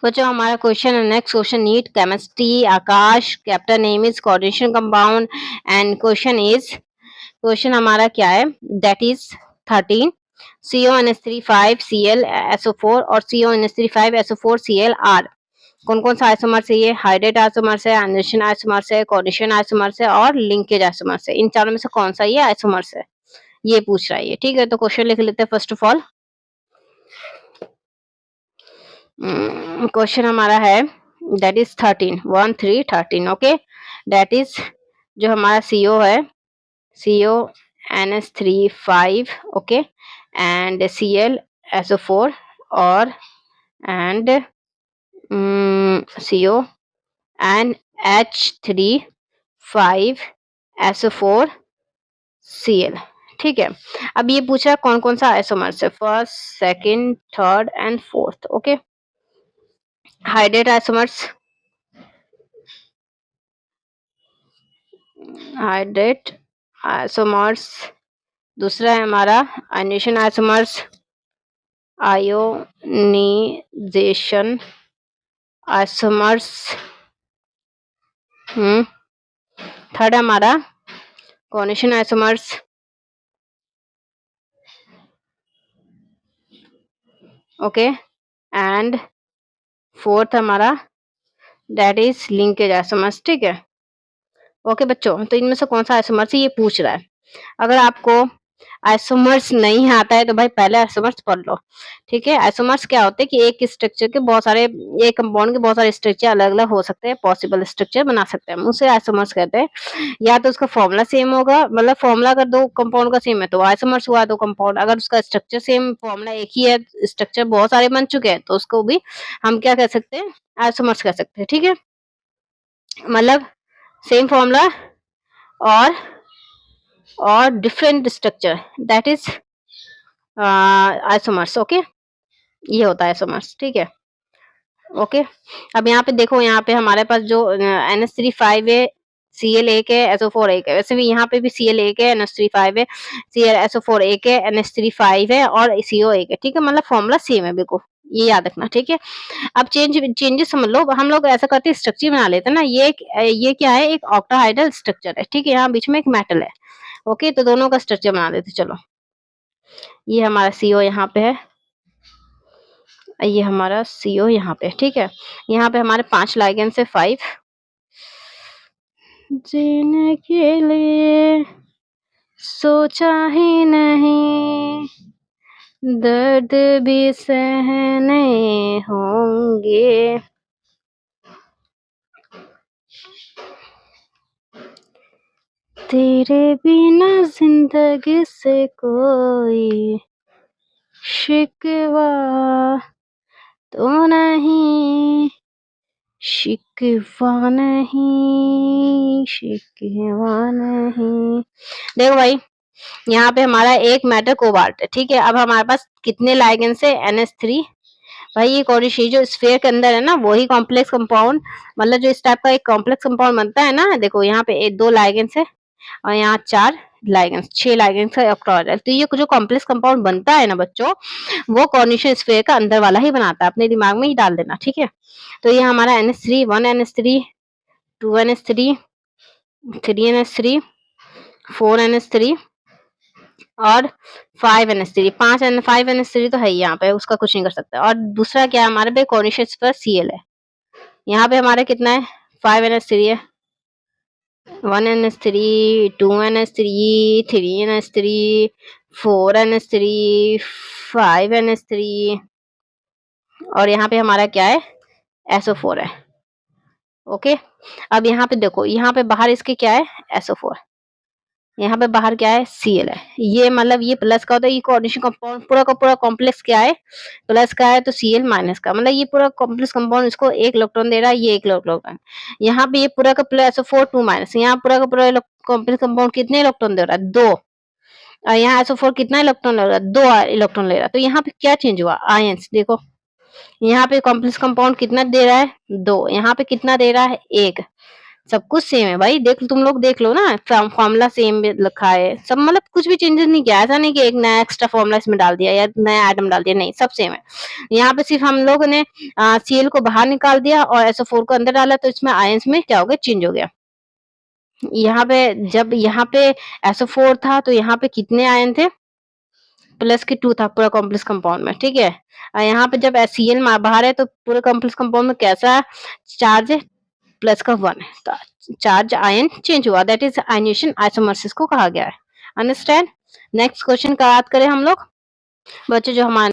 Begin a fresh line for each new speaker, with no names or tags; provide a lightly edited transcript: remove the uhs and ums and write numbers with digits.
बच्चों हमारा क्वेश्चन है next question NEET chemistry Aakash captain name is coordination compound and question हमारा क्या है दैट इज 13 CONH3 5 ClSO4 और CONH3 5SO4 ClR कौन कौन सा आइसोमर्स है ये हाइड्रेट आइसोमर्स है एंडोशन आइसोमर्स है कोऑर्डिनेशन आइसोमर्स है और लिंकेज आइसोमर्स है इन चारों में से कौन सा ये आइसोमर्स है ये पूछ रहा है ये ठीक है तो क्वेश्चन लिख लेते हैं फर्स्ट ऑफ ऑल क्वेश्चन हमारा है that is 13 okay that is जो हमारा CO है CONH3 5 ओके एंड ClSO4 और एंड CONH3 5SO4 Cl ठीक है अब ये पूछा कौन कौन सा आइसोमर्स है first second third and fourth okay hydrate isomers दूसरा है हमारा आयोनाइजेशन आइसोमर्स थर्ड हमारा coordination isomers okay and fourth हमारा दैट इज लिंकेज आइसोमर्स ठीक है ओके बच्चों तो इनमें से कौन सा आइसोमर्स ये पूछ रहा है अगर आपको आइसोमर्स नहीं आता है तो भाई पहले आइसोमर्स पढ़ लो ठीक है आइसोमर्स क्या होते हैं कि एक स्ट्रक्चर के बहुत सारे एक कंपाउंड के बहुत सारे स्ट्रक्चर अलग अलग हो सकते हैं पॉसिबल स्ट्रक्चर बना सकते हैं उसे आइसोमर्स कहते हैं या तो उसका फॉर्मूला सेम होगा मतलब फॉर्मूला अगर दो कंपाउंड का सेम है तो आइसोमर्स हुआ दो कंपाउंड अगर उसका स्ट्रक्चर सेम फॉर्मूला एक ही है स्ट्रक्चर बहुत सारे बन चुके हैं तो उसको भी हम क्या कह सकते हैं आइसोमर्स कह सकते हैं ठीक है मतलब सेम फॉर्मूला और different structure that is isomers okay ये होता है आइसोमर्स ठीक है ओके अब यहाँ पे देखो यहाँ पे हमारे पास जो NH3 5 है Cl एक है SO4 एक है वैसे भी यहाँ पे भी Cl एक है NH3 5 है SO4 एक है NH3 5 है और CO एक है ठीक है मतलब फॉर्मूला सेम है बिल्कुल ये याद रखना ठीक है अब चेंजेस समझ लो हम लोग ऐसा करते हैं स्ट्रक्चर बना लेते हैं ना ये क्या है एक ऑक्टाहाइड्रल स्ट्रक्चर है ठीक है यहाँ बीच में एक मेटल है ओके तो दोनों का स्ट्रक्चर बना देते चलो ये हमारा CO यहाँ पे है ये हमारा CO यहाँ पे ठीक है यहाँ पे हमारे 5 लाइगेंड्स है 5 जीने के लिए सोचा ही नहीं दर्द भी सहने होंगे तेरे बिना जिंदगी से कोई शिकवा तो नहीं शिकवा नहीं देखो भाई यहाँ पे हमारा एक मेटल कोबाल्ट है ठीक है अब हमारे पास कितने लाइगेंड्स है NH3 भाई ये कोऑर्डिनेशन जो स्फीयर के अंदर है ना वही कॉम्प्लेक्स कंपाउंड मतलब जो इस टाइप का एक कॉम्प्लेक्स कंपाउंड बनता है ना देखो यहाँ पे 2 लाइगेंड्स है और यहाँ 4 लाइगेंड्स 6 लाइगेंड्स का ऑक्टाहेड्रल तो ये जो कॉम्प्लेक्स कंपाउंड बनता है ना बच्चों वो कोऑर्डिनेशन स्फीयर का अंदर वाला ही बनाता है अपने दिमाग में ही डाल देना ठीक है तो ये हमारा NH3 1 NH3 2 NH3 3 NH3 4 NH3 और 5 NH3 5 NH3 तो है ही यहाँ पे उसका कुछ नहीं कर सकते और दूसरा क्या है हमारे पे कोऑर्डिनेशन पर Cl है यहाँ पे हमारे कितना है 5 NH3 है 1 NH3 2 NH3 3 NH3 4 NH3 5 NH3 और यहाँ पे हमारा क्या है SO4 है ओके अब यहाँ पे देखो यहाँ पे बाहर इसके क्या है SO4 यहाँ पे बाहर क्या है Cl है ये मतलब ये प्लस का होता है ये कोऑर्डिनेशन कंपाउंड पूरा का पूरा कॉम्प्लेक्स क्या है प्लस का है तो Cl माइनस का मतलब ये पूरा कॉम्प्लेक्स कंपाउंड इसको 1 इलेक्ट्रॉन दे रहा है ये 1 इलेक्ट्रॉन यहाँ पे ये पूरा का पूरा SO4 2 माइनस यहाँ पूरा का पूरा कॉम्प्लेक्स कंपाउंड कितने इलेक्ट्रॉन दे रहा है 2 और यहाँ SO4 कितना इलेक्ट्रॉन ले रहा है 2 इलेक्ट्रॉन ले रहा है तो यहाँ पे क्या चेंज हुआ आयंस देखो यहाँ पे कॉम्प्लेक्स कंपाउंड कितना दे रहा है 2 यहाँ पे कितना दे रहा है 1 सब कुछ सेम है भाई, देख तुम लोग देख लो ना, फॉर्मूला सेम लिखा है सब, मतलब कुछ भी चेंजेस नहीं किया, ऐसा नहीं कि एक नया एक्स्ट्रा फॉर्मूला इसमें डाल दिया या नया आइटम डाल दिया, नहीं सब सेम है। यहाँ पे सिर्फ हम लोगों ने Cl को बाहर निकाल दिया और SO4 को अंदर डाला, तो इसमें आयंस में क्या हो गया, चेंज हो गया। यहाँ पे जब यहाँ पे SO4 था तो यहाँ पे कितने आयन थे, प्लस के 2 था पूरा कॉम्प्लेक्स कंपाउंड में, ठीक है। और यहाँ पे जब Cl बाहर है तो पूरे कॉम्प्लेक्स कंपाउंड में कैसा चार्ज है, प्लस का 1 है, तो चार्ज आयन चेंज हुआ, दैट इज आयनेशन आइसोमर्सिस को कहा गया है। अंडरस्टैंड। नेक्स्ट क्वेश्चन का बात करें हम लोग, बच्चे जो हमारे